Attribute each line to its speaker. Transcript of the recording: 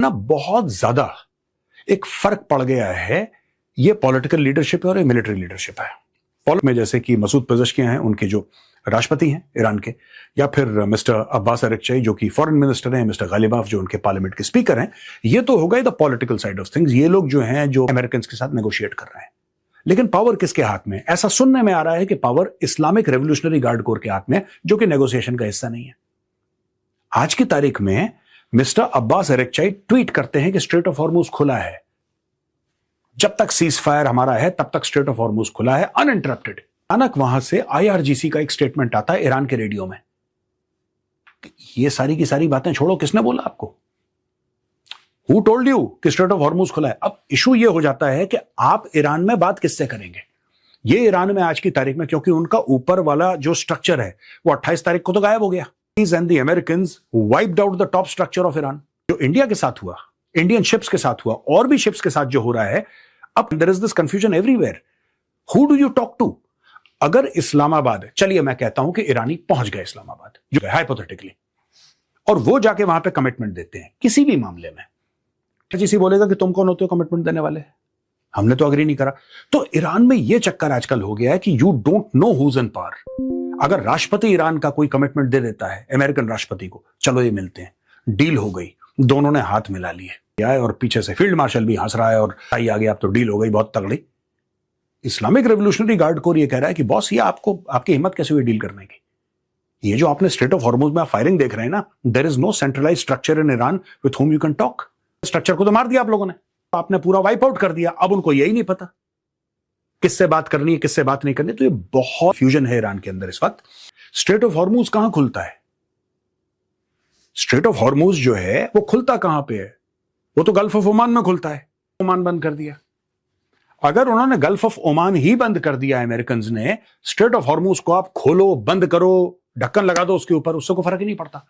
Speaker 1: ना बहुत ज्यादा एक फर्क पड़ गया है। ये पॉलिटिकल लीडरशिप है और ये मिलिट्री लीडरशिप है। पॉलिटिक्स में जैसे कि मसूद पेज़ेश्कियान हैं, उनके जो राष्ट्रपति हैं ईरान के, या फिर मिस्टर अब्बास अरेक्ची जो कि फॉरेन मिनिस्टर हैं, मिस्टर गालिबाफ जो उनके पार्लियामेंट के स्पीकर हैं। ये तो हो गए the political side of things. ये लोग जो हैं जो अमेरिकन के साथ नेगोशिएट कर रहे हैं। लेकिन पावर किसके हाथ में? ऐसा सुनने में आ रहा है कि power Islamic revolutionary guard core के हाथ में, जो कि नेगोशिएशन का हिस्सा नहीं है। आज की तारीख में मिस्टर अब्बास अरेक्ची ट्वीट करते हैं कि स्ट्रेट ऑफ हॉर्मुज खुला है। जब तक सीज फायर हमारा है तब तक स्ट्रेट ऑफ हॉर्मुज खुला है, अनइंटरप्टेड। अचानक वहां से आईआरजीसी का एक स्टेटमेंट आता है ईरान के रेडियो में। ये सारी की सारी बातें छोड़ो, किसने बोला आपको? हु टोल्ड यू कि स्ट्रेट ऑफ हॉर्मुज खुला है? अब इशू ये हो जाता है कि आप ईरान में बात किससे करेंगे? ये ईरान में आज की तारीख में, क्योंकि उनका ऊपर वाला जो स्ट्रक्चर है वो 28 तारीख को तो गायब हो गया। And the Americans wiped out the top structure of Iran. जो इंडिया के साथ हुआ, इंडियन शिप्स के साथ हुआ, और भी शिप्स के साथ जो हो रहा है, अब there is this confusion everywhere. Who do you talk to? अगर इस्लामाबाद, चलिए मैं कहता हूं कि ईरानी पहुंच गए इस्लामाबाद, जो है हाइपोथेटिकली, और वो जाके वहां पे कमिटमेंट देते हैं किसी भी मामले में, किसी बोलेगा कि तुम कौन होते हो कमिटमेंट देने वाले? हमने तो अग्री नहीं करा। तो ईरान में ये चक्कर आजकल हो गया है कि you don't know who's in power. अगर राष्ट्रपति ईरान का कोई कमिटमेंट दे देता है अमेरिकन राष्ट्रपति को, चलो ये मिलते हैं, डील हो गई, दोनों ने हाथ मिला लिए, और पीछे से फील्ड मार्शल भी हंस रहा है और आई आ गया, अब तो डील हो गई बहुत तगड़ी। इस्लामिक रेवोल्यूशनरी गार्ड कोर ये कह रहा है कि बॉस, ये आपको, आपकी हिम्मत कैसे हुई डील करने की? ये जो आपने स्ट्रेट ऑफ हॉर्मुज में आप फायरिंग देख रहे हैं ना, there is no centralised structure in Iran with whom you can talk. Structure को तो मार दिया आप लोगों ने, आपने पूरा वाइप आउट कर दिया। अब उनको यही नहीं पता किससे बात करनी है, किससे बात नहीं करनी। तो ये बहुत फ्यूजन है ईरान के अंदर इस वक्त। स्ट्रेट ऑफ हॉर्मुज कहां खुलता है? स्ट्रेट ऑफ हॉर्मुज जो है वो खुलता कहां पे है? वो तो गल्फ ऑफ ओमान में खुलता है। ओमान बंद कर दिया। अगर उन्होंने गल्फ ऑफ ओमान ही बंद कर दिया अमेरिकन ने, स्ट्रेट ऑफ हॉर्मुज को आप खोलो, बंद करो, ढक्कन लगा दो उसके ऊपर, उससे कोई फर्क ही नहीं पड़ता।